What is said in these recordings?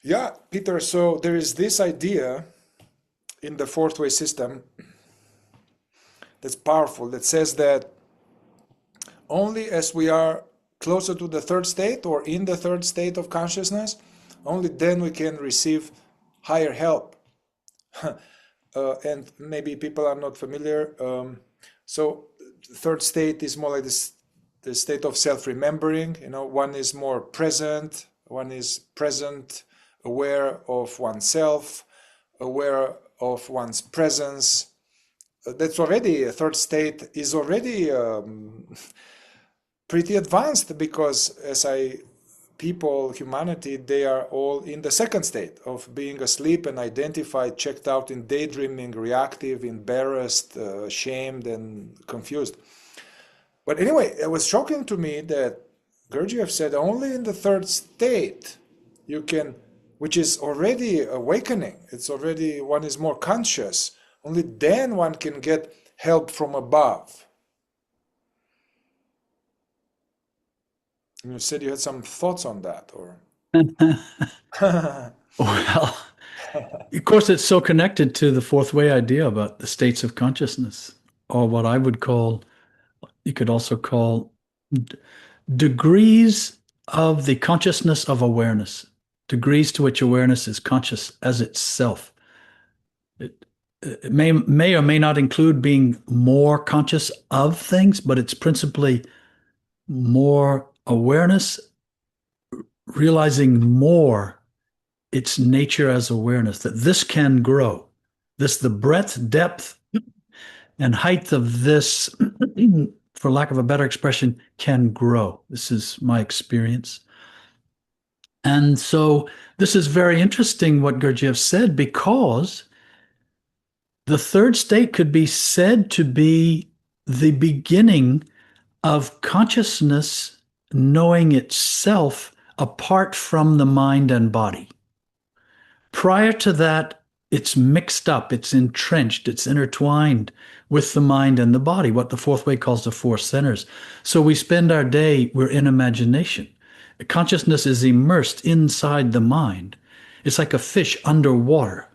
Yeah, Peter, so there is this idea in the fourth way system that's powerful that says that only as we are closer to the third state or in the third state of consciousness, only then we can receive higher help. And maybe people are not familiar. So the third state is more like this, the state of self-remembering. You know, one is more present, one is present, aware of oneself, aware of one's presence. That's already a third state is already pretty advanced because people, humanity, they are all in the second state of being asleep and identified, checked out in daydreaming, reactive, embarrassed, shamed, and confused. But anyway, it was shocking to me that Gurdjieff said only in the third state you can, which is already awakening, it's already, one is more conscious, only then one can get help from above. And you said you had some thoughts on that, or? Well, of course, it's so connected to the fourth way idea about the states of consciousness, or what I would call, you could also call degrees of the consciousness of awareness, degrees to which awareness is conscious as itself. It may or may not include being more conscious of things, but it's principally more awareness, realizing more its nature as awareness, that this can grow. This, the breadth, depth, and height of this, for lack of a better expression, can grow. This is my experience. And so this is very interesting what Gurdjieff said, because the third state could be said to be the beginning of consciousness knowing itself apart from the mind and body. Prior to that, it's mixed up, it's entrenched, it's intertwined with the mind and the body, what the fourth way calls the four centers. So we spend our day, we're in imagination. Consciousness is immersed inside the mind. It's like a fish underwater.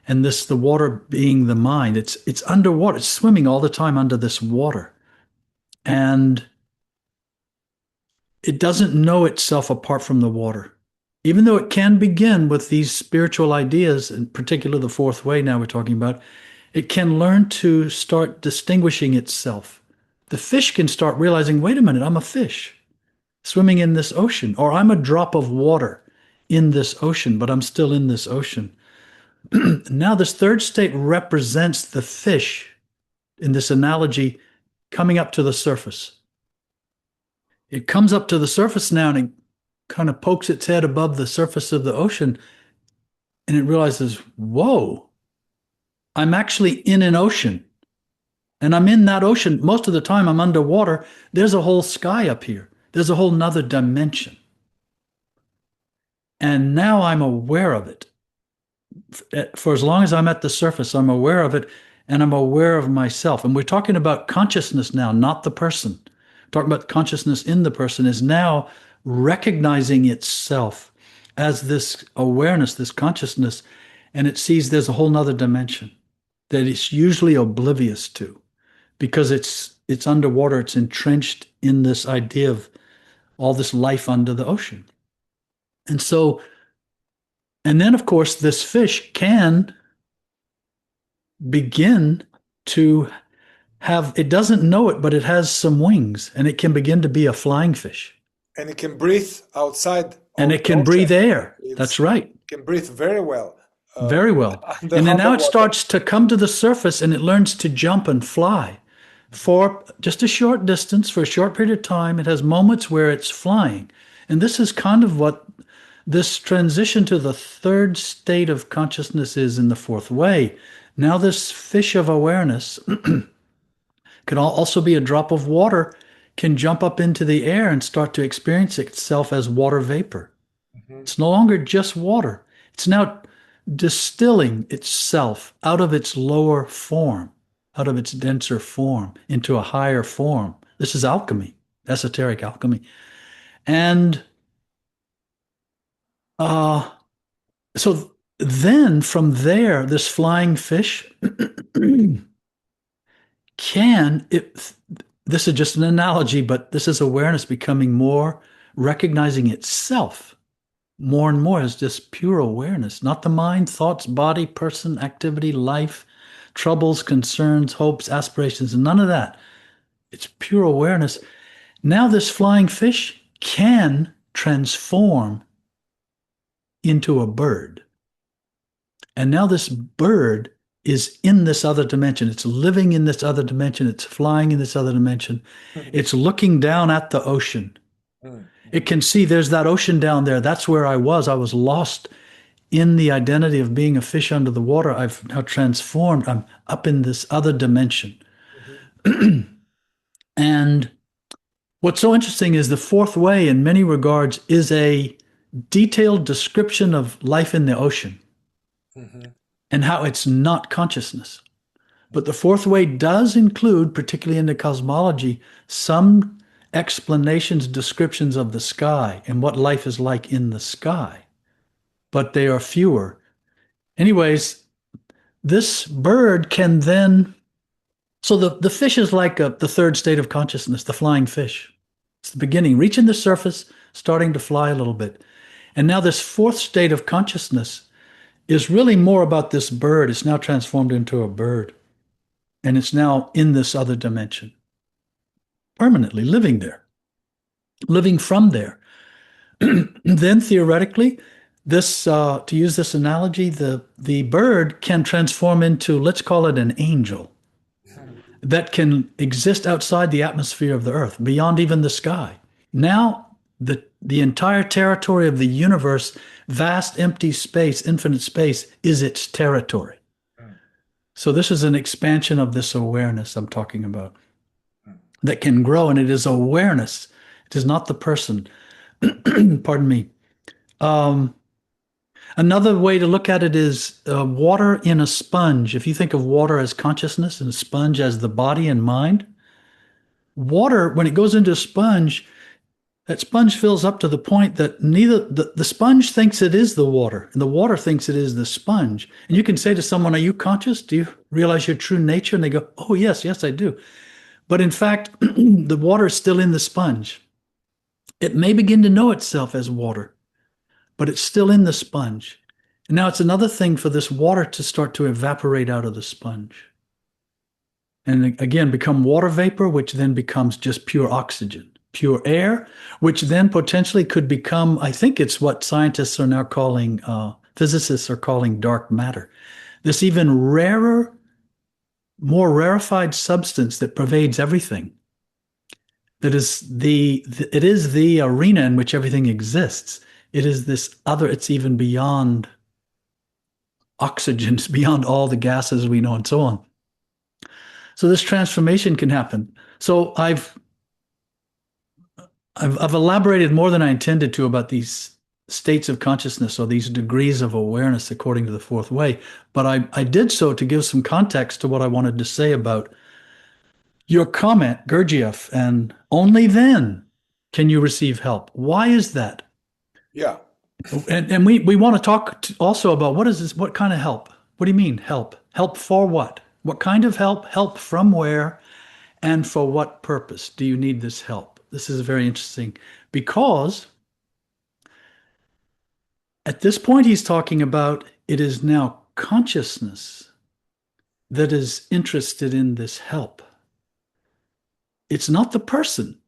And this, the water being the mind, it's underwater, it's swimming all the time under this water. And it doesn't know itself apart from the water. Even though it can begin with these spiritual ideas, in particular the fourth way now we're talking about, it can learn to start distinguishing itself. The fish can start realizing, wait a minute, I'm a fish swimming in this ocean, or I'm a drop of water in this ocean, but I'm still in this ocean. Now this third state represents the fish in this analogy coming up to the surface. It comes up to the surface now and it kind of pokes its head above the surface of the ocean, and it realizes, whoa, I'm actually in an ocean. And I'm in that ocean. Most of the time I'm underwater. There's a whole sky up here. There's a whole nother dimension. And now I'm aware of it. For as long as I'm at the surface, I'm aware of it, and I'm aware of myself. And we're talking about consciousness now, not the person. Talking about consciousness in the person is now recognizing itself as this awareness, this consciousness, and it sees there's a whole nother dimension that it's usually oblivious to, because it's underwater, it's entrenched in this idea of all this life under the ocean. And so, and then of course, this fish can begin to have, it doesn't know it, but it has some wings, and it can begin to be a flying fish. And it can breathe outside And of it the can breathe ocean. air. That's right. It can breathe very well. Very well. And then now it starts to come to the surface, and it learns to jump and fly for just a short distance, for a short period of time. It has moments where it's flying. And this is kind of what this transition to the third state of consciousness is in the fourth way. Now this fish of awareness can also be a drop of water, can jump up into the air and start to experience itself as water vapor. Mm-hmm. It's no longer just water. It's now distilling itself out of its lower form, out of its denser form, into a higher form. This is alchemy, esoteric alchemy. And So then from there, this flying fish this is just an analogy, but this is awareness becoming more, recognizing itself more and more as just pure awareness, not the mind, thoughts, body, person, activity, life, troubles, concerns, hopes, aspirations, none of that. It's pure awareness. Now this flying fish can transform into a bird. And now this bird is in this other dimension. It's living in this other dimension. It's flying in this other dimension. It's looking down at the ocean. It can see there's that ocean down there. That's where I was. I was lost in the identity of being a fish under the water. I've now transformed. I'm up in this other dimension. And what's so interesting is the fourth way, in many regards, is a detailed description of life in the ocean. And how it's not consciousness. But the fourth way does include, particularly in the cosmology, some explanations, descriptions of the sky and what life is like in the sky. But they are fewer. Anyways, this bird can then, so the fish is like the third state of consciousness, the flying fish. It's the beginning, reaching the surface, starting to fly a little bit. And now this fourth state of consciousness is really more about this bird. It's now transformed into a bird. And it's now in this other dimension, permanently living there, living from there. Then theoretically, this, to use this analogy, the bird can transform into, let's call it an angel, that can exist outside the atmosphere of the earth, beyond even the sky. Now, the entire territory of the universe, vast empty space, infinite space, is its territory. So this is an expansion of this awareness I'm talking about that can grow, and it is awareness. It is not the person. Pardon me. Another way to look at it is water in a sponge. If you think of water as consciousness and a sponge as the body and mind, water, when it goes into a sponge, that sponge fills up to the point that neither the sponge thinks it is the water, and the water thinks it is the sponge. And you can say to someone, "Are you conscious? Do you realize your true nature?" And they go, "Oh, yes, I do." But in fact, the water is still in the sponge. It may begin to know itself as water, but it's still in the sponge. And now it's another thing for this water to start to evaporate out of the sponge. And again, become water vapor, which then becomes just pure oxygen. Pure air, which then potentially could become, I think it's what scientists are now calling, physicists are calling dark matter. This even rarer, more rarefied substance that pervades everything. That is it is the arena in which everything exists. It is this other, it's even beyond oxygen, it's beyond all the gases we know and so on. So this transformation can happen. So I've elaborated more than I intended to about these states of consciousness or these degrees of awareness according to the fourth way. But I did so to give some context to what I wanted to say about your comment, Gurdjieff, and only then can you receive help. Why is that? Yeah. And we want to talk also about what is this, what kind of help? What do you mean help? Help for what? What kind of help? Help from where? And for what purpose do you need this help? This is very interesting because at this point he's talking about it is now consciousness that is interested in this help. It's not the person.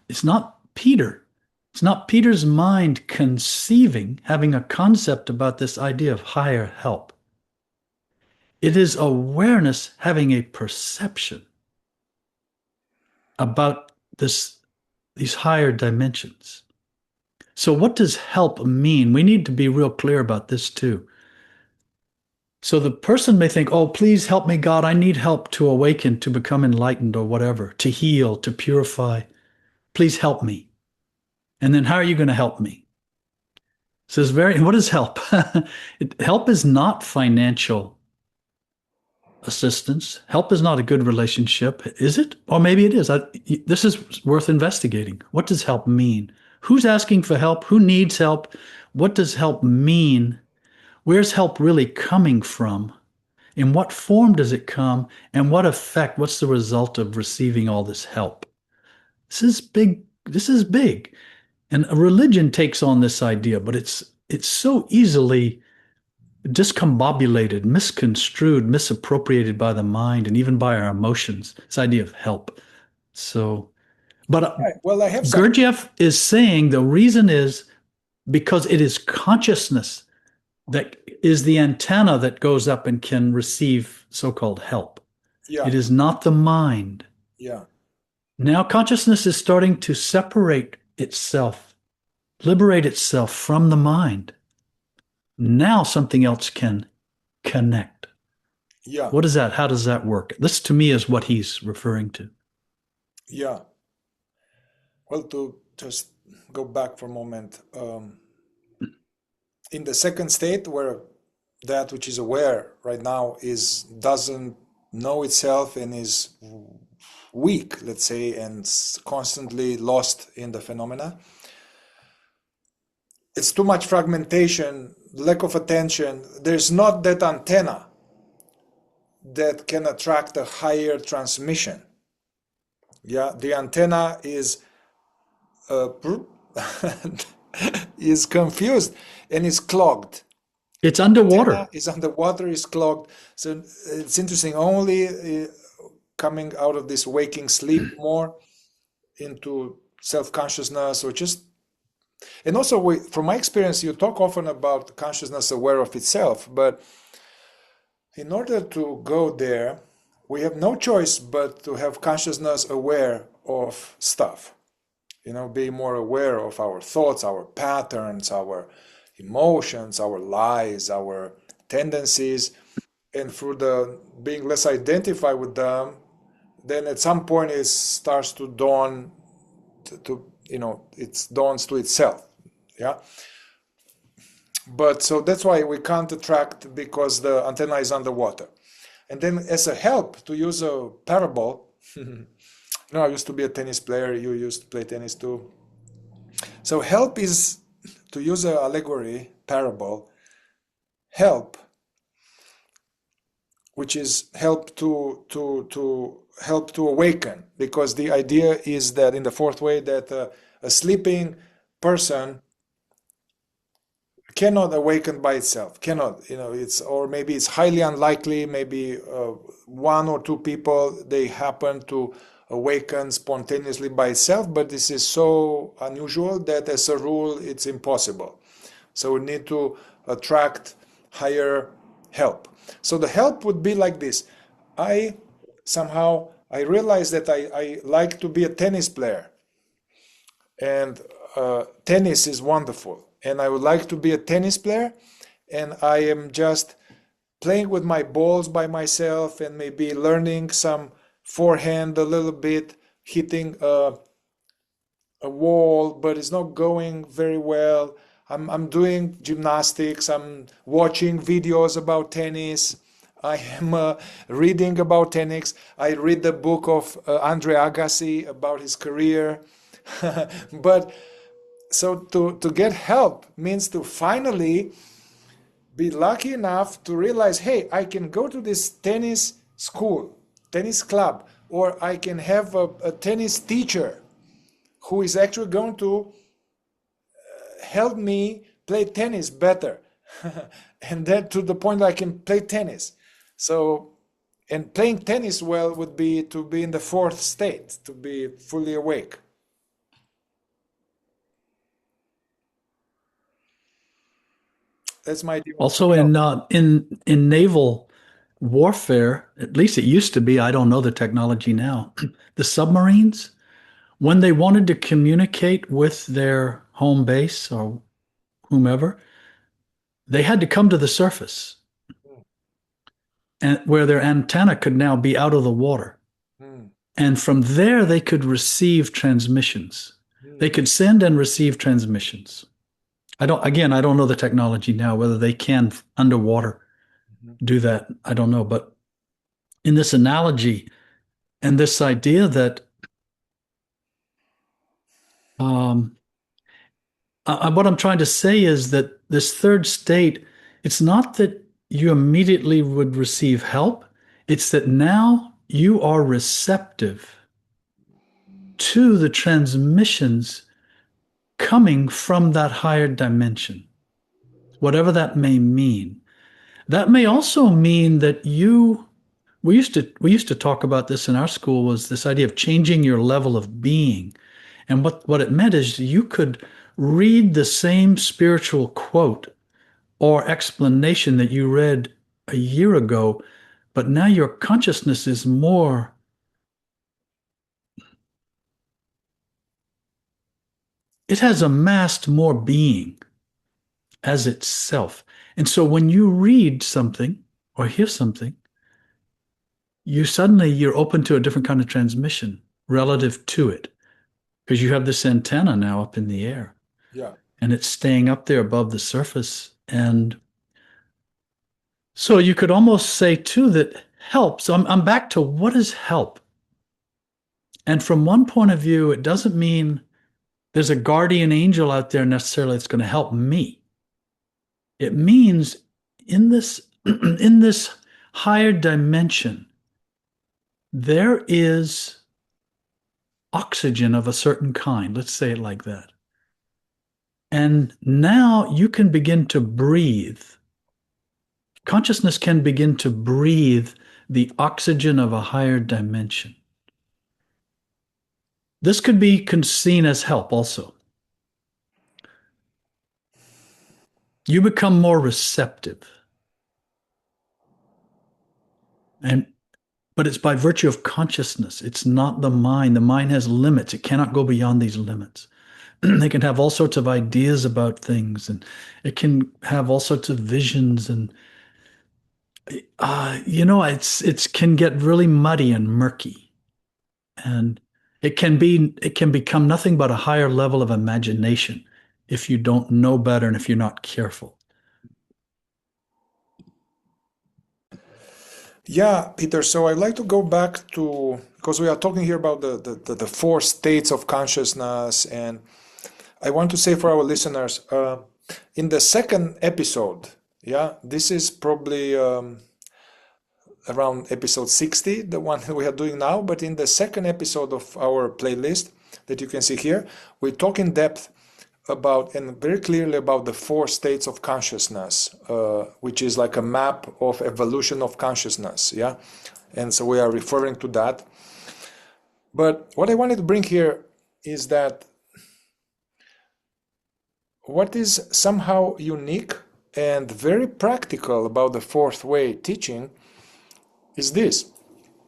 It's not Peter. It's not Peter's mind conceiving, having a concept about this idea of higher help. It is awareness having a perception about these higher dimensions. So what does help mean? We need to be real clear about this too. So the person may think, "Oh, please help me, God. I need help to awaken, to become enlightened or whatever, to heal, to purify. Please help me." And then how are you going to help me? So what is help? Help is not financial assistance. Help is not a good relationship, is it? Or maybe it is. This is worth investigating. What does help mean? Who's asking for help? Who needs help? what does help mean? Where's help really coming from? In what form does it come? And what effect? What's the result of receiving all this help? This is big. This is big. And a religion takes on this idea, but it's so easily discombobulated, misconstrued, misappropriated by the mind and even by our emotions. This idea of help. So, but Right. Well, I have some. Gurdjieff is saying the reason is because it is consciousness that is the antenna that goes up and can receive so-called help. Yeah. It is not the mind. Yeah. Now consciousness is starting to separate itself, liberate itself from the mind. Now something else can connect. Yeah. What is that? How does that work? This to me is what he's referring to. Yeah. Well, to just go back for a moment, in the second state, where that which is aware right now doesn't know itself and is weak, let's say, and constantly lost in the phenomena, it's too much fragmentation, lack of attention. There's not that antenna that can attract a higher transmission. Yeah, the antenna is is confused and is clogged. It's underwater. Antenna is underwater, is clogged. So it's interesting. Only coming out of this waking sleep more into self-consciousness, or just, and also from my experience, you talk often about consciousness aware of itself, but in order to go there, we have no choice but to have consciousness aware of stuff. Be more aware of our thoughts, our patterns, our emotions, our lies, our tendencies, and through the being less identified with them, then at some point it starts to dawn it dawns to itself. Yeah. But so that's why we can't attract, because the antenna is underwater. And then as a help, to use a parable, I used to be a tennis player, you used to play tennis too. So help is, to use an allegory, parable, help, which is help to help to awaken, because the idea is that in the fourth way that a sleeping person cannot awaken by itself, cannot, or maybe it's highly unlikely, maybe one or two people, they happen to awaken spontaneously by itself, but this is so unusual that as a rule it's impossible. So we need to attract higher help. So the help would be like this. I realized that I like to be a tennis player, and tennis is wonderful, and I would like to be a tennis player, and I am just playing with my balls by myself and maybe learning some forehand a little bit, hitting a wall, but it's not going very well. I'm doing gymnastics, I'm watching videos about tennis, I am reading about tennis. I read the book of Andre Agassi about his career. But so to get help means to finally be lucky enough to realize, hey, I can go to this tennis school, tennis club, or I can have a tennis teacher who is actually going to help me play tennis better. And then to the point I can play tennis. So, and playing tennis well would be to be in the fourth state, to be fully awake. That's my idea. Also in naval warfare, at least it used to be, I don't know the technology now, the submarines, when they wanted to communicate with their home base or whomever, they had to come to the surface, and where their antenna could now be out of the water. And from there, they could receive transmissions. They could send and receive transmissions. I don't know the technology now, whether they can underwater do that. I don't know. But in this analogy and this idea that what I'm trying to say is that this third state, it's not that you immediately would receive help, it's that now you are receptive to the transmissions coming from that higher dimension, whatever that may mean. That may also mean that we used to talk about this in our school, was this idea of changing your level of being. And what it meant is you could read the same spiritual quote or explanation that you read a year ago, but now your consciousness is more, it has amassed more being as itself. And so when you read something or hear something, you're open to a different kind of transmission relative to it, because you have this antenna now up in the air. Yeah. And it's staying up there above the surface. And so you could almost say too that help. So I'm back to what is help? And from one point of view, it doesn't mean there's a guardian angel out there necessarily that's going to help me. It means in this in this higher dimension, there is oxygen of a certain kind. Let's say it like that. And now you can begin to breathe. Consciousness can begin to breathe the oxygen of a higher dimension. This could be seen as help also. You become more receptive. But it's by virtue of consciousness. It's not the mind. The mind has limits. It cannot go beyond these limits. They can have all sorts of ideas about things, and it can have all sorts of visions, and it can get really muddy and murky, and it can become nothing but a higher level of imagination if you don't know better and if you're not careful. Yeah, Peter. So I'd like to go back to, because we are talking here about the four states of consciousness, and I want to say for our listeners, in the second episode, yeah, this is probably around episode 60, the one that we are doing now, but in the second episode of our playlist that you can see here, we talk in depth about, and very clearly about, the four states of consciousness, which is like a map of evolution of consciousness, yeah? And so we are referring to that. But what I wanted to bring here is that what is somehow unique and very practical about the fourth way teaching is this.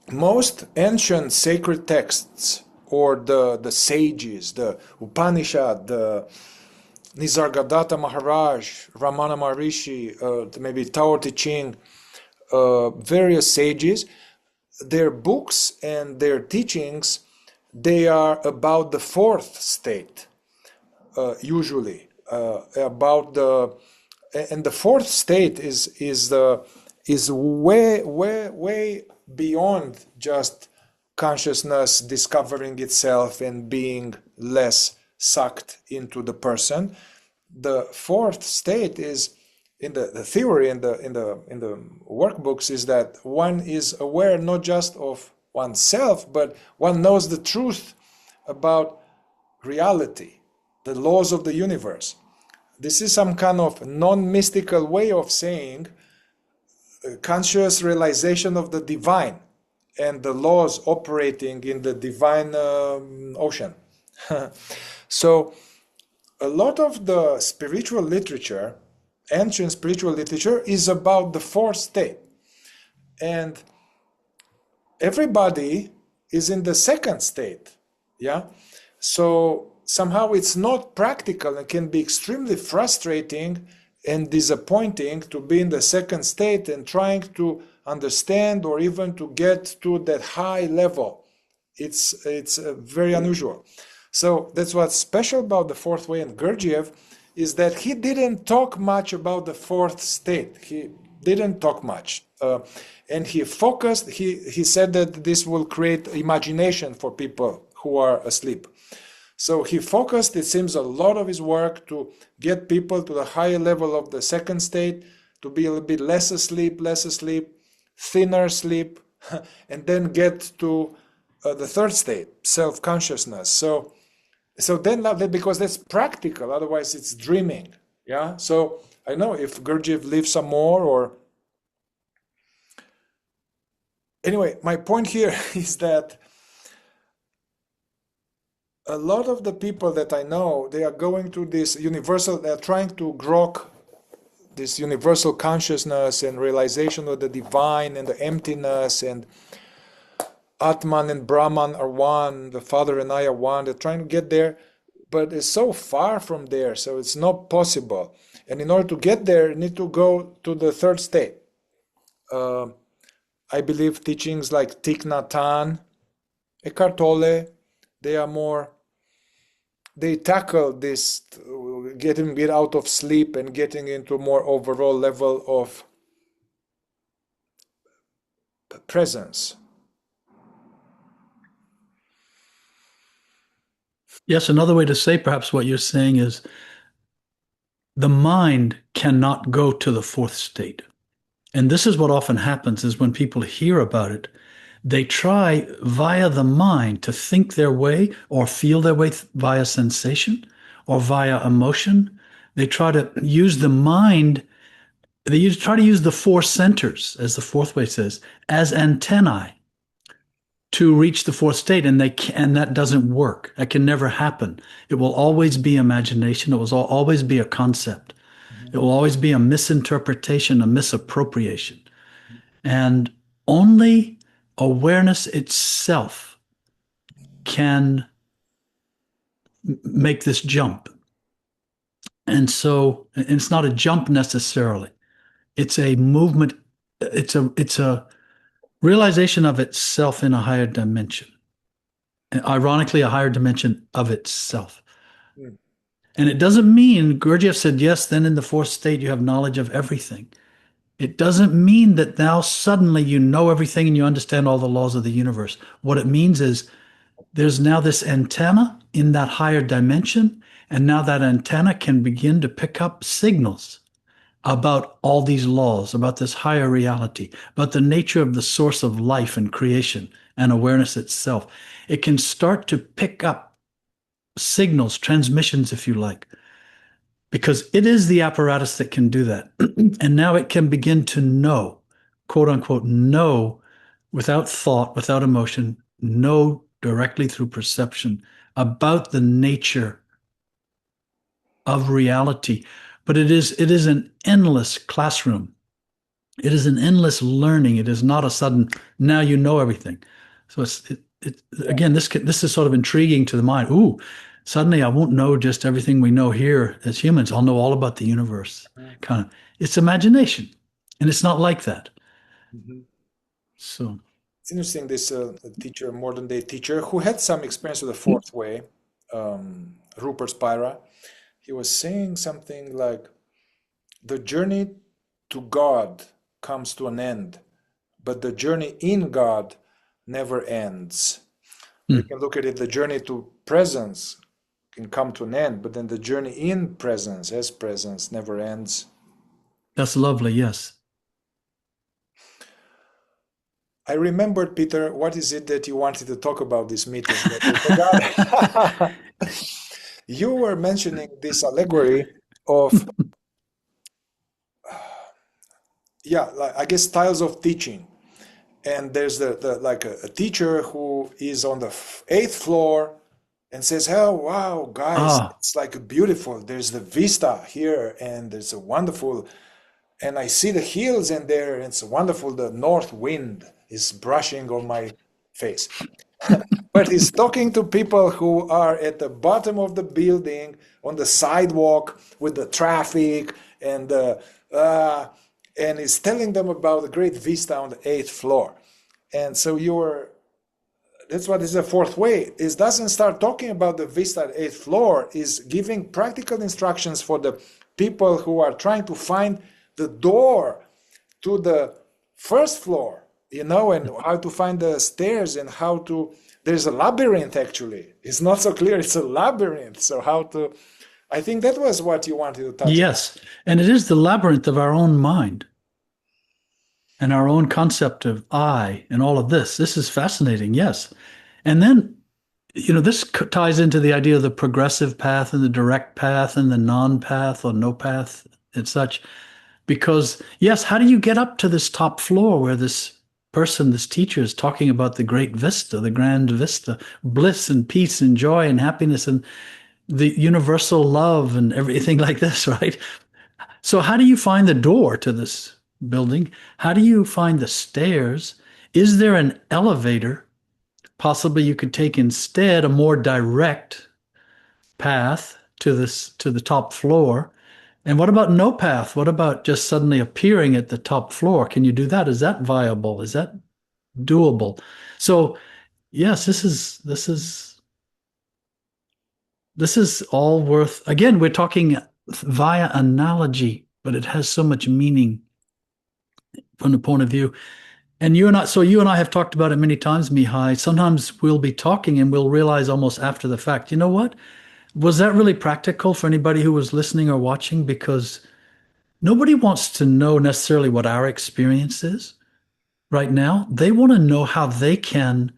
Most ancient sacred texts, or the sages, the Upanishad, the Nisargadatta Maharaj, Ramana Maharshi, maybe Tao Te Ching, various sages, their books and their teachings, they are about the fourth state, usually. And the fourth state is way beyond just consciousness discovering itself and being less sucked into the person. The fourth state is, in the theory, in the workbooks, is that one is aware not just of oneself, but one knows the truth about reality, the laws of the universe. This is some kind of non-mystical way of saying conscious realization of the divine and the laws operating in the divine ocean. So a lot of the spiritual literature, ancient spiritual literature, is about the fourth state. And everybody is in the second state. Yeah. So somehow it's not practical and can be extremely frustrating and disappointing to be in the second state and trying to understand or even to get to that high level. It's very unusual. So that's what's special about the fourth way and Gurdjieff, is that he didn't talk much about the fourth state. He didn't talk much. And he focused, he said that this will create imagination for people who are asleep. So he focused, it seems, a lot of his work to get people to the higher level of the second state, to be a little bit less asleep, thinner sleep, and then get to the third state, self-consciousness. So then, because that's practical, otherwise it's dreaming. Yeah. So I know if Gurdjieff lives some more, or anyway, my point here is that a lot of the people that I know, they are going to this universal, they're trying to grok this universal consciousness and realization of the divine and the emptiness, and Atman and Brahman are one, the Father and I are one. They're trying to get there, but it's so far from there, so it's not possible. And in order to get there, you need to go to the third state. I believe teachings like Thich Nhat Hanh, Eckhart Tolle, they tackle this, get out of sleep and getting into a more overall level of presence. Yes, another way to say perhaps what you're saying is the mind cannot go to the fourth state. And this is what often happens is when people hear about it, they try via the mind to think their way or feel their way via sensation or via emotion. They try to use the mind, try to use the four centers, as the fourth way says, as antennae to reach the fourth state, and that doesn't work. That can never happen. It will always be imagination. It will always be a concept. It will always be a misinterpretation, a misappropriation. And only awareness itself can make this jump. And so it's not a jump necessarily. It's a movement. It's a realization of itself in a higher dimension. And ironically, a higher dimension of itself. Mm. And it doesn't mean, Gurdjieff said, yes, then in the fourth state, you have knowledge of everything. It doesn't mean that now suddenly you know everything and you understand all the laws of the universe. What it means is there's now this antenna in that higher dimension, and now that antenna can begin to pick up signals about all these laws, about this higher reality, about the nature of the source of life and creation and awareness itself. It can start to pick up signals, transmissions, if you like, because it is the apparatus that can do that. And now it can begin to know, quote unquote, know without thought, without emotion, know directly through perception about the nature of reality. But it is an endless classroom. It is an endless learning. It is not a sudden, now you know everything. So again, this is sort of intriguing to the mind. Ooh, suddenly I won't know just everything we know here as humans. I'll know all about the universe. Kind of, it's imagination, and it's not like that. Mm-hmm. So it's interesting. This teacher, modern day teacher, who had some experience with the fourth way, Rupert Spira. He was saying something like, the journey to God comes to an end, but the journey in God never ends. We can look at it, the journey to presence can come to an end, but then the journey in presence, as presence, never ends. That's lovely, yes. I remembered, Peter, what is it that you wanted to talk about this meeting? You were mentioning this allegory of, like, I guess, styles of teaching. And there's like a teacher who is on the 8th floor and says, oh, wow, guys, it's like beautiful. There's the vista here, and there's a wonderful, and I see the hills in there, and it's wonderful. The north wind is brushing on my face. But he's talking to people who are at the bottom of the building, on the sidewalk with the traffic, and he's telling them about the great vista on the 8th floor. And so that's what is the fourth way. It doesn't start talking about the vista at 8th floor, is giving practical instructions for the people who are trying to find the door to the first floor and how to find the stairs and how to, there's a labyrinth actually. It's not so clear, it's a labyrinth. So how to, I think that was what you wanted to touch on. Yes. And it is the labyrinth of our own mind and our own concept of I and all of this. This is fascinating. Yes. And then, this ties into the idea of the progressive path and the direct path and the non-path or no path and such. Because, yes, how do you get up to this top floor where this person, this teacher is talking about the great vista, the grand vista, bliss and peace and joy and happiness and the universal love and everything like this, right? So how do you find the door to this building? How do you find the stairs? Is there an elevator? Possibly you could take instead a more direct path to the top floor. And what about no path? What about just suddenly appearing at the top floor? Can you do that? Is that viable? Is that doable? So yes, this is all worth, again, we're talking via analogy, but it has so much meaning from the point of view. And you and I have talked about it many times, Mihai. Sometimes we'll be talking and we'll realize almost after the fact, you know what? Was that really practical for anybody who was listening or watching? Because nobody wants to know necessarily what our experience is right now. They want to know how they can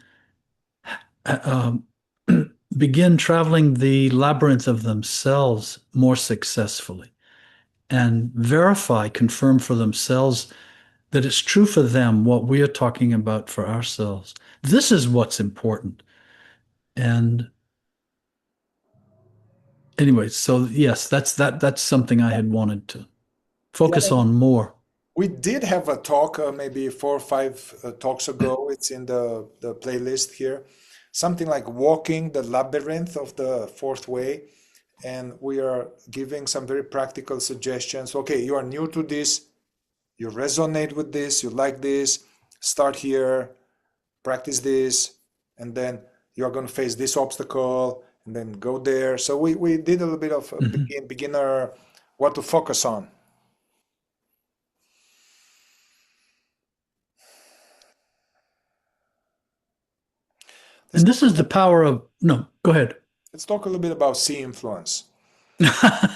begin traveling the labyrinth of themselves more successfully and verify, confirm for themselves that it's true for them what we are talking about for ourselves. This is what's important. And anyway, so yes, that's something I had wanted to focus Yeah, on more. we did have a talk maybe 4 or 5 talks ago. It's in the playlist here. Something like walking the labyrinth of the fourth way. And we are giving some very practical suggestions. Okay, you are new to this, you resonate with this, you like this, start here, practice this, and then you are going to face this obstacle, and then go there. So we did a little bit of beginner, what to focus on. And this is the power of, no, go ahead. Let's talk a little bit about sea influence.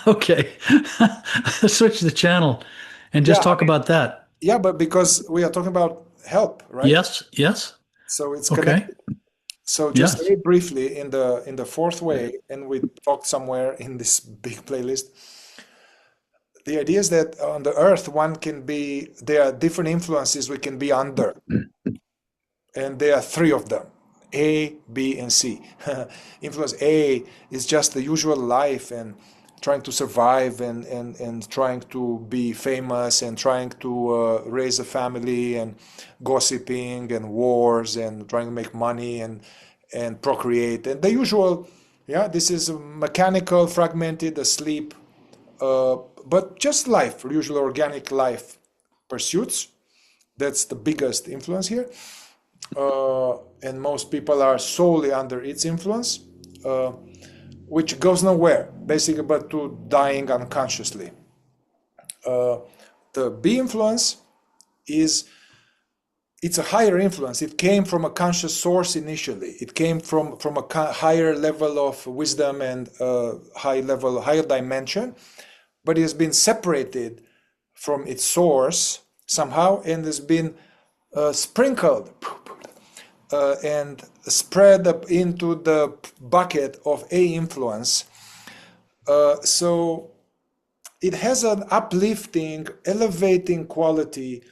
Okay. Switch the channel and just talk about that. Yeah, but because we are talking about help, right? Yes, yes. So it's Okay. connected. So just Yes. very briefly in the fourth way, and we talked somewhere in this big playlist. The idea is that on the earth, there are different influences we can be under. And there are 3 of them, A, B, and C. Influence A is just the usual life and trying to survive and trying to be famous and trying to raise a family and gossiping and wars and trying to make money and procreate. And the usual, this is mechanical, fragmented, asleep, but just life, usual organic life pursuits. That's the biggest influence here. And most people are solely under its influence, which goes nowhere, basically, but to dying unconsciously. The B influence it's a higher influence. It came from a conscious source initially. It came from a higher level of wisdom and higher dimension, but it has been separated from its source somehow and has been sprinkled and spread up into the bucket of A influence. So it has an uplifting, elevating quality.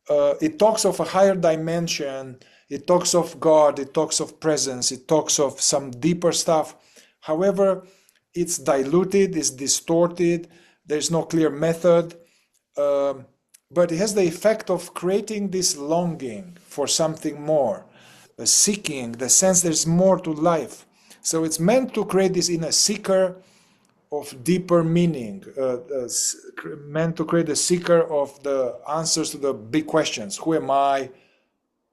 It talks of a higher dimension. It talks of God. It talks of presence. It talks of some deeper stuff. However, it's diluted, it's distorted. There's no clear method. But it has the effect of creating this longing for something more, seeking, the sense there's more to life. So it's meant to create this inner seeker of deeper meaning, meant to create a seeker of the answers to the big questions. Who am I?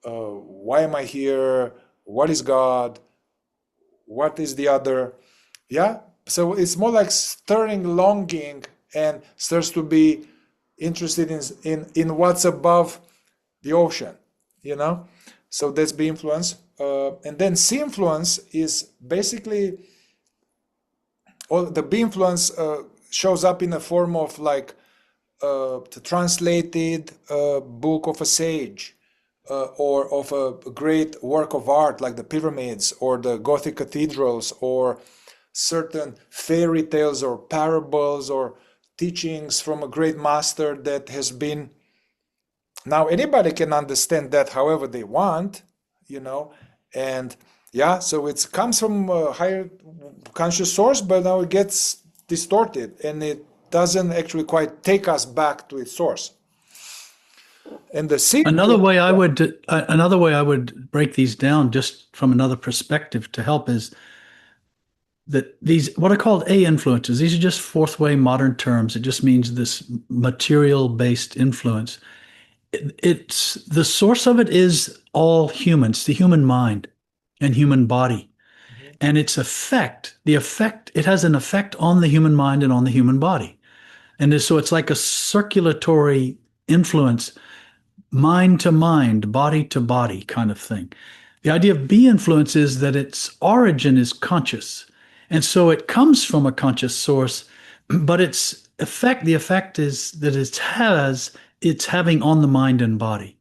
Why am I here? What is God? What is the other? Yeah. So it's more like stirring longing and starts to be interested in what's above the ocean. you know. So that's B influence. And then C influence is basically, all the B influence shows up in a form of like the translated book of a sage, or of a great work of art like the pyramids or the Gothic cathedrals, or certain fairy tales or parables or teachings from a great master that has been, now anybody can understand that however they want, you know. And yeah, so it comes from a higher conscious source, but now it gets distorted and it doesn't actually quite take us back to its source. And the Another way I would break these down just from another perspective to help is that these, what are called A influences, these are just fourth way modern terms. It just means this material based influence. It's the source of it is all humans, the human mind and human body. And its effect, it has an effect on the human mind and on the human body. And so it's like a circulatory influence, mind to mind, body to body kind of thing. The idea of B influence is that its origin is conscious. And so it comes from a conscious source, but its effect, the effect is that it's having on the mind and body.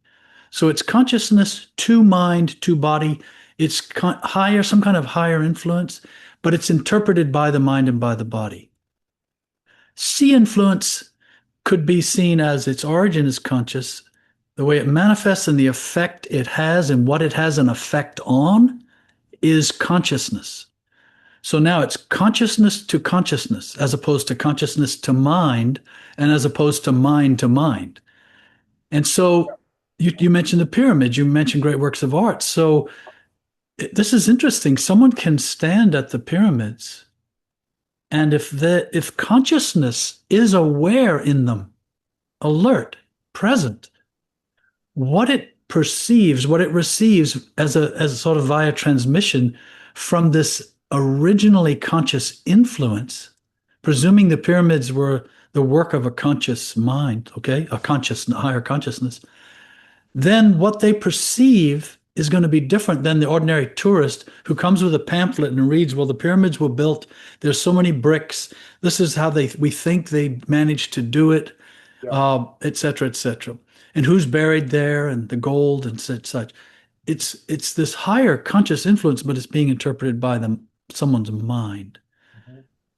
So it's consciousness to mind, to body. It's higher, some kind of higher influence, but it's interpreted by the mind and by the body. C influence could be seen as its origin is conscious. The way it manifests and the effect it has and what it has an effect on is consciousness. So now it's consciousness to consciousness, as opposed to consciousness to mind, and as opposed to mind to mind. And so you mentioned the pyramids, you mentioned great works of art. So this is interesting. Someone can stand at the pyramids, and if consciousness is aware in them, alert, present, what it perceives, what it receives as a sort of via transmission from this originally conscious influence, presuming the pyramids were the work of a conscious mind, okay, higher consciousness, then what they perceive is going to be different than the ordinary tourist who comes with a pamphlet and reads, well, the pyramids were built, there's so many bricks, this is how we think they managed to do it, et cetera, et cetera. And who's buried there, and the gold and such. It's this higher conscious influence, but it's being interpreted by someone's mind.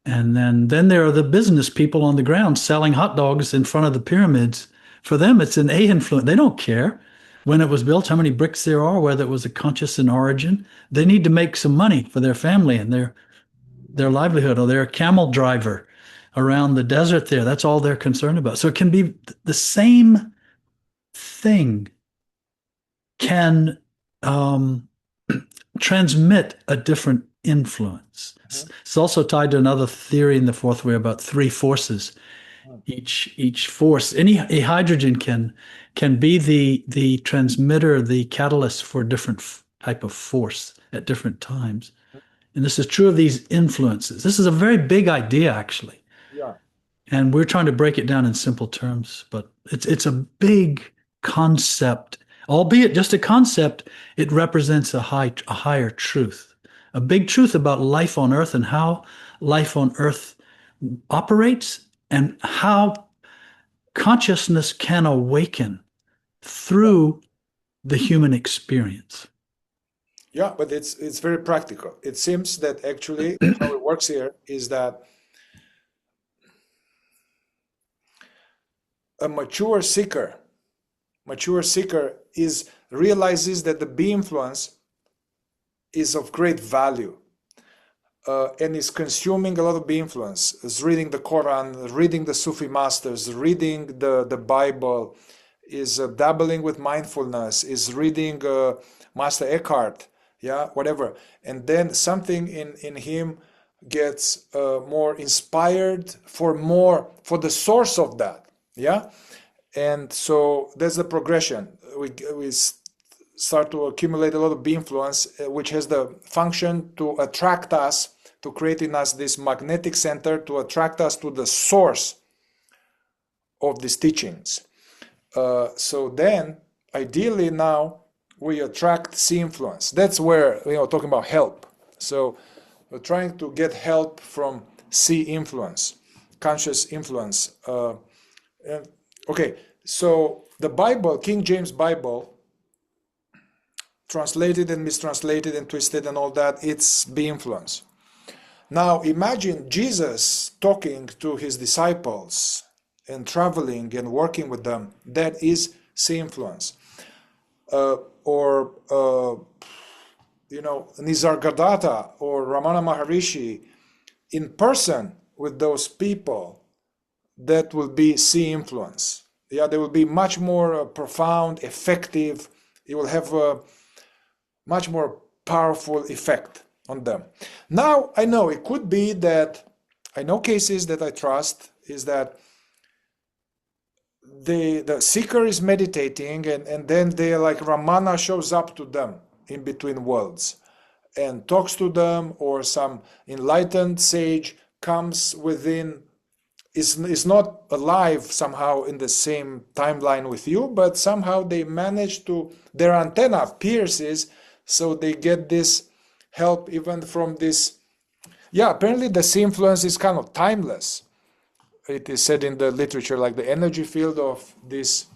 And then there are the business people on the ground selling hot dogs in front of the pyramids. For them, it's an A influence. They don't care when it was built, how many bricks there are, whether it was a conscious in origin. They need to make some money for their family and their livelihood, or they're a camel driver around the desert there. That's all they're concerned about. So it can be the same thing can transmit a different influence. It's also tied to another theory in the fourth way about three forces. Each force, a hydrogen can be the transmitter, the catalyst for a different type of force at different times. And this is true of these influences. This is a very big idea, actually. Yeah. And we're trying to break it down in simple terms, but it's a big concept. Albeit just a concept, it represents a higher truth, a big truth about life on Earth and how life on Earth operates and how consciousness can awaken through the human experience. Yeah, but it's very practical. It seems that actually how it works here is that a mature seeker realizes that the B influence is of great value, and is consuming a lot of B influence, is reading the Quran, reading the Sufi masters, reading the Bible, is dabbling with mindfulness, is reading Master Eckhart, yeah, whatever. And then something in him gets more inspired for the source of that, yeah. And so there's a progression. We start to accumulate a lot of B influence, which has the function to attract us, to create in us this magnetic center, to attract us to the source of these teachings. So then, ideally now, we attract C influence. That's where, talking about help. So we're trying to get help from C influence, conscious influence. Okay, so the Bible, King James Bible, translated and mistranslated and twisted and all that, it's B influence. Now imagine Jesus talking to his disciples and traveling and working with them. That is C influence. Nisargadatta or Ramana Maharshi in person with those people, that will be C influence. Yeah, they will be much more profound, effective. It will have a much more powerful effect on them. Now, I know it could be that, I know cases that I trust, is that the seeker is meditating and then they like Ramana shows up to them in between worlds and talks to them, or some enlightened sage comes within, is not alive somehow in the same timeline with you, but somehow they manage to, their antenna pierces, so they get this help even from this. Yeah, apparently the C influence is kind of timeless. It is said in the literature, like the energy field of this,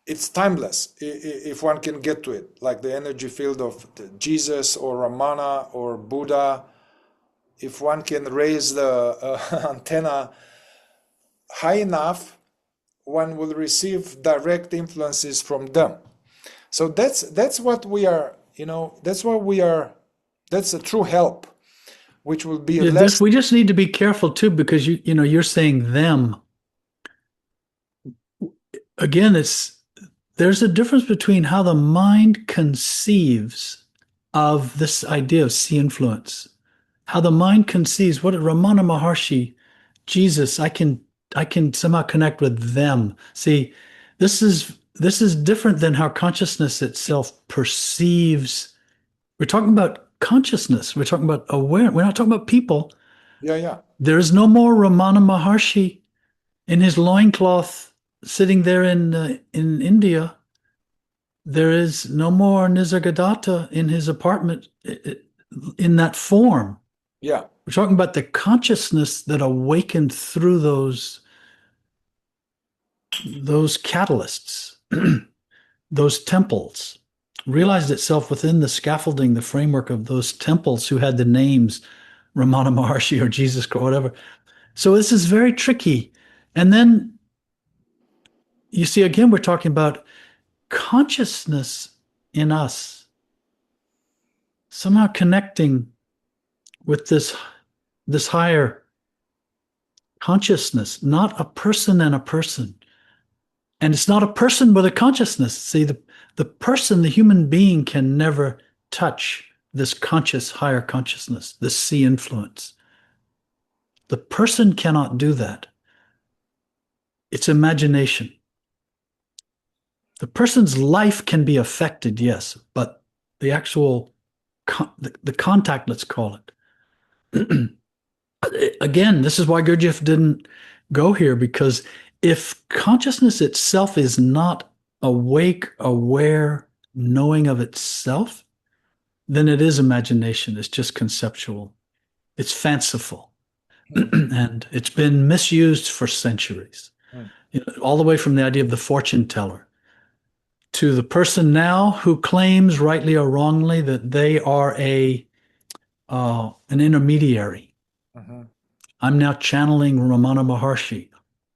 it's timeless if one can get to it, like the energy field of Jesus or Ramana or Buddha. If one can raise the antenna high enough, one will receive direct influences from them. So that's what we are, that's what we are, that's a true help, which will be less. We just need to be careful too, because you're saying them. Again, there's a difference between how the mind conceives of this idea of C influence, how the mind conceives what Ramana Maharshi, Jesus, I can somehow connect with them. See, this is different than how consciousness itself perceives. We're talking about consciousness. We're talking about awareness. We're not talking about people. Yeah. There is no more Ramana Maharshi in his loincloth sitting there in India. There is no more Nisargadatta in his apartment in that form. Yeah. We're talking about the consciousness that awakened through those catalysts, those temples, realized itself within the scaffolding, the framework of those temples who had the names Ramana Maharshi or Jesus or whatever. So this is very tricky. And then you see, again, we're talking about consciousness in us somehow connecting with this higher consciousness, not a person and a person. And it's not a person with a consciousness. See, the person, the human being, can never touch this conscious higher consciousness, this C influence. The person cannot do that. It's imagination. The person's life can be affected, yes, but the actual the contact, let's call it. Again, this is why Gurdjieff didn't go here, because if consciousness itself is not awake, aware, knowing of itself, then it is imagination. It's just conceptual. It's fanciful. And it's been misused for centuries. All the way from the idea of the fortune teller to the person now who claims, rightly or wrongly, that they are an intermediary. I'm now channeling Ramana Maharshi.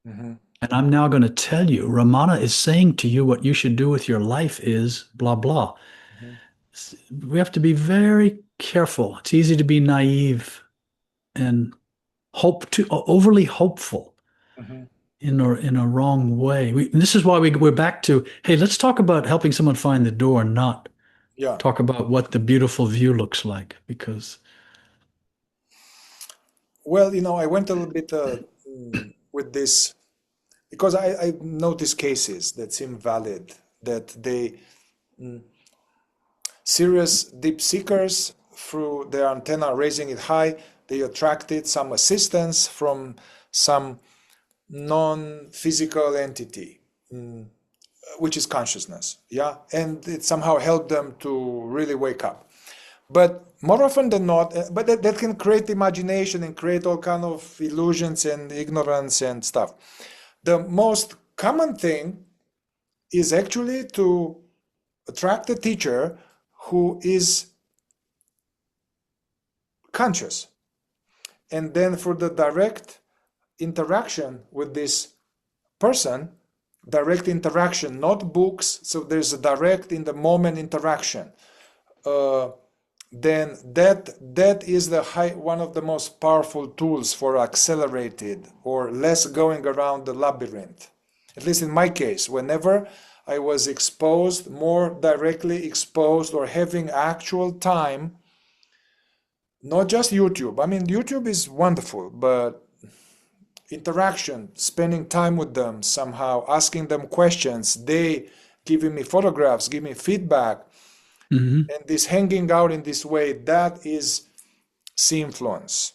And I'm now going to tell you, Ramana is saying to you what you should do with your life is blah, blah. We have to be very careful. It's easy to be naive and overly hopeful in a wrong way. This is why we're back to, hey, let's talk about helping someone find the door, not talk about what the beautiful view looks like. Because, well, I went a little bit with this, because I noticed cases that seem valid, that they serious deep seekers, through their antenna raising it high, they attracted some assistance from some non-physical entity, which is consciousness. Yeah, and it somehow helped them to really wake up. But more often than not, but that can create imagination and create all kind of illusions and ignorance and stuff. The most common thing is actually to attract a teacher who is conscious. And then for the direct interaction with this person, direct interaction, not books, so there's a direct in the moment interaction. Then that is one of the most powerful tools for accelerated or less going around the labyrinth. At least in my case, whenever I was exposed, more directly exposed or having actual time, not just YouTube. I mean, YouTube is wonderful, but interaction, spending time with them somehow, asking them questions, they giving me photographs, give me feedback, and this hanging out in this way, that is C-influence.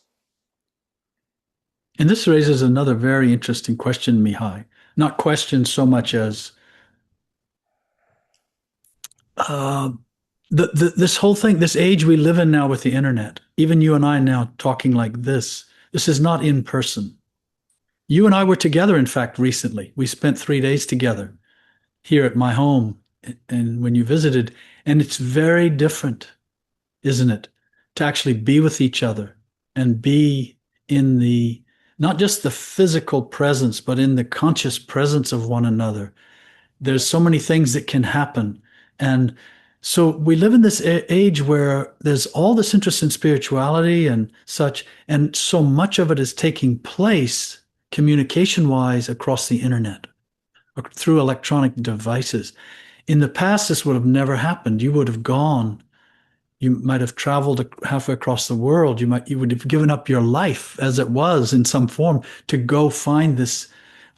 And this raises another very interesting question, Mihai. Not question so much as this whole thing, this age we live in now with the internet, even you and I now talking like this is not in person. You and I were together, in fact, recently. We spent 3 days together here at my home and when you visited, and it's very different, isn't it? To actually be with each other and be in the, not just the physical presence, but in the conscious presence of one another. There's so many things that can happen. And so we live in this age where there's all this interest in spirituality and such, and so much of it is taking place communication-wise across the internet or through electronic devices. In the past, this would have never happened. You would have gone. You might have traveled halfway across the world. You would have given up your life as it was in some form to go find this,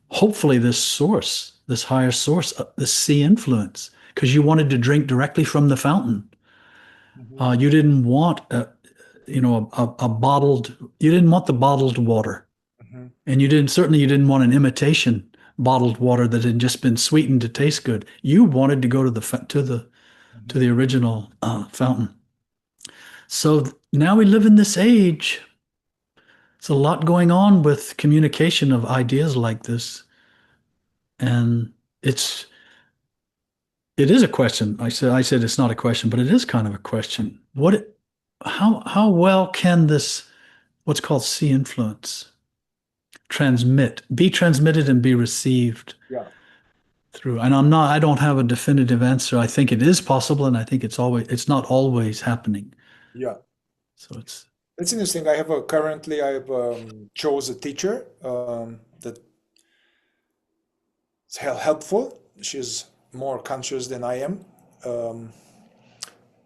hopefully this source, this higher source, this sea influence, because you wanted to drink directly from the fountain. You didn't want a bottled. You didn't want the bottled water, and you didn't want an imitation bottled water that had just been sweetened to taste good. You wanted to go to the original fountain. So now we live in this age. There's a lot going on with communication of ideas like this, and it is a question. I said it's not a question, but it is kind of a question. How well can this, what's called C influence, be transmitted and be received through? And I don't have a definitive answer. I think it is possible, and I think it's not always happening. Yeah. So it's interesting. I have chose a teacher that is helpful. She's more conscious than I am.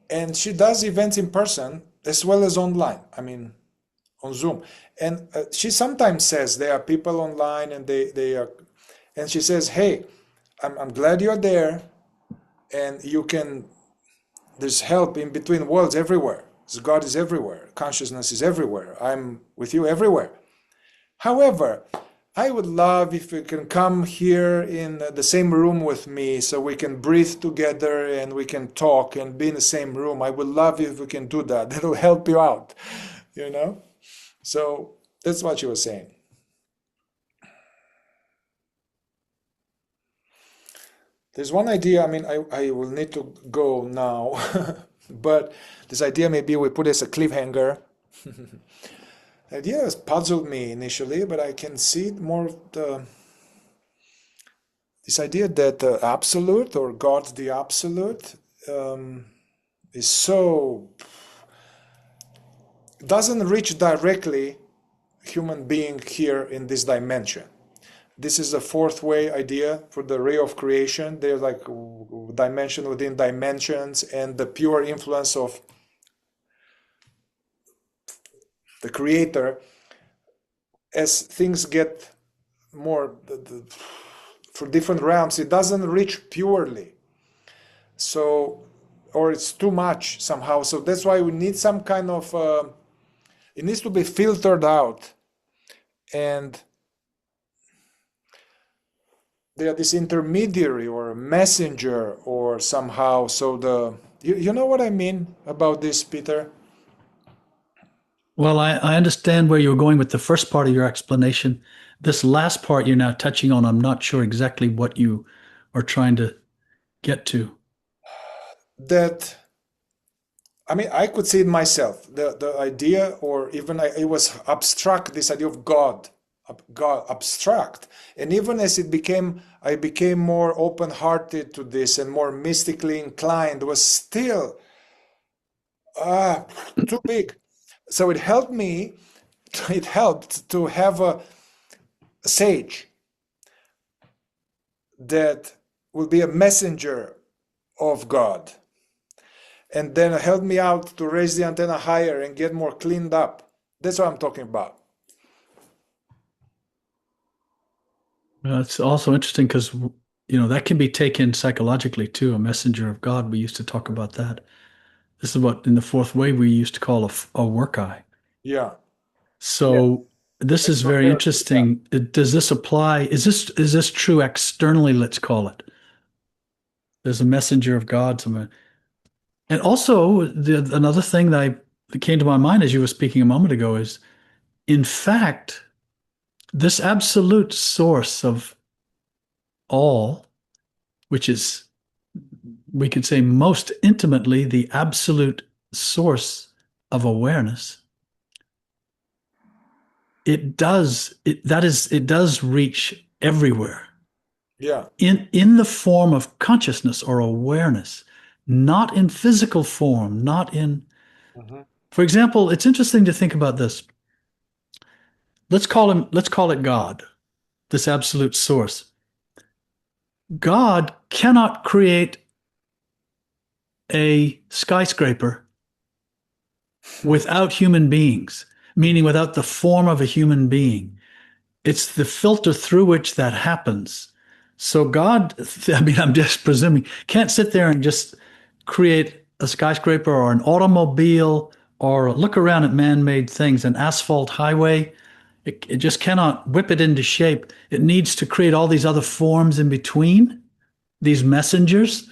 And she does events in person as well as online. I mean, on Zoom. And she sometimes says there are people online and they are, and she says, hey, I'm glad you're there, and there's help in between worlds everywhere. God is everywhere. Consciousness is everywhere. I'm with you everywhere. However, I would love if you can come here in the same room with me so we can breathe together and we can talk and be in the same room. I would love if we can do that. That'll help you out, So that's what she was saying. There's one idea, I mean, I will need to go now, but this idea maybe we put as a cliffhanger. The idea has puzzled me initially, but I can see more this idea that the absolute, or God the absolute, is so, doesn't reach directly human being here in this dimension. This is the fourth way idea for the ray of creation. They're like dimension within dimensions, and the pure influence of the creator. As things get more for different realms, it doesn't reach purely. So, or it's too much somehow. So that's why we need some kind of, it needs to be filtered out. And they are this intermediary or a messenger or somehow. So you know what I mean about this, Peter? Well, I understand where you're going with the first part of your explanation. This last part you're now touching on, I'm not sure exactly what you are trying to get to. That, I mean, I could see it myself. The idea, or even it was abstract. This idea of God, God abstract, and even as I became more open-hearted to this and more mystically inclined, was still too big. So it helped me. It helped to have a sage that will be a messenger of God, and then help me out to raise the antenna higher and get more cleaned up. That's what I'm talking about. It's also interesting because, that can be taken psychologically too, a messenger of God. We used to talk about that. This is what in the fourth wave we used to call a work eye. Yeah. Yeah. So this is very Yeah. interesting. Does this apply? Is this true externally, let's call it? There's a messenger of God somewhere. And also another thing that came to my mind as you were speaking a moment ago is, in fact, this absolute source of all, which is, we could say, most intimately the absolute source of awareness, it does reach everywhere. Yeah. In the form of consciousness or awareness, not in physical form, not in, Mhm. for example, it's interesting to think about this. Let's call it God, this absolute source. God cannot create a skyscraper without human beings, meaning without the form of a human being. It's the filter through which that happens. So God, I mean, I'm just presuming, can't sit there and just create a skyscraper or an automobile or look around at man-made things, an asphalt highway. It just cannot whip it into shape. It needs to create all these other forms in between, these messengers,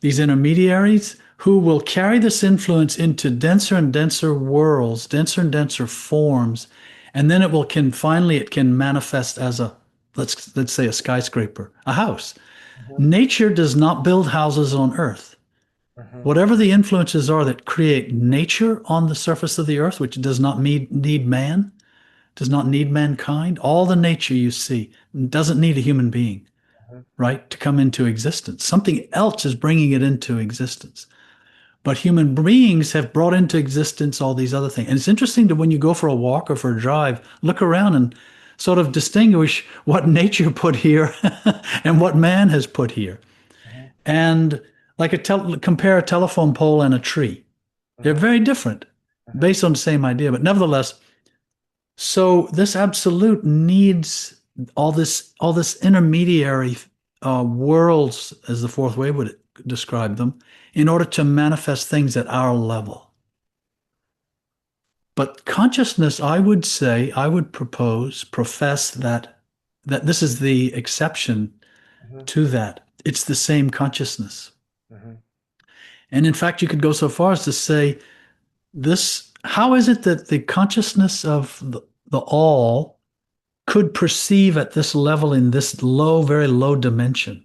these intermediaries who will carry this influence into denser and denser worlds, denser and denser forms, and then it can manifest as a, let's say, a skyscraper, a house. Mhm. Nature does not build houses on earth. Mhm. Whatever the influences are that create nature on the surface of the earth, which does not need man, does not need mankind, all the nature you see doesn't need a human being, Mhm. right, to come into existence. Something else is bringing it into existence. But human beings have brought into existence all these other things. And it's interesting to, when you go for a walk or for a drive, look around and sort of distinguish what nature put here and what man has put here. Mhm. And like compare a telephone pole and a tree. They're Mhm. very different Mhm. based on the same idea, but nevertheless, so this absolute needs all this intermediary worlds, as the fourth way would describe them, in order to manifest things at our level. But consciousness, I would say, I would profess that this is the exception Mhm. to that. It's the same consciousness. Mhm. And in fact, you could go so far as to say this, how is it that the consciousness of the all could perceive at this level, in this low, very low dimension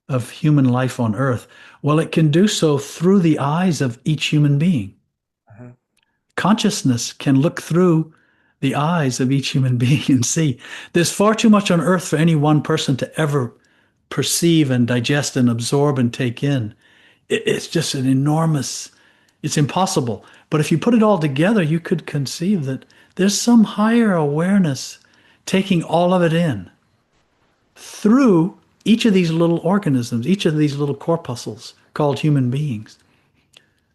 of human life on earth? Well, it can do so through the eyes of each human being. Mhm. Consciousness can look through the eyes of each human being and see. There's far too much on earth for any one person to ever perceive and digest and absorb and take in. It's just it's impossible. But if you put it all together, you could conceive that there's some higher awareness taking all of it in through each of these little organisms, each of these little corpuscles called human beings.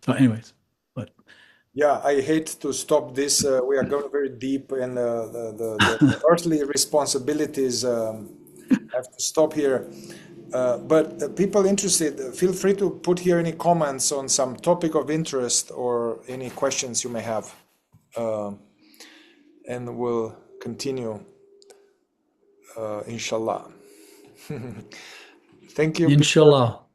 So, anyways, but Yeah, I hate to stop this. We are going very deep, and the earthly responsibilities have to stop here. But people interested, feel free to put here any comments on some topic of interest or any questions you may have, uh, and we'll continue, inshallah. Thank you, Peter. Inshallah.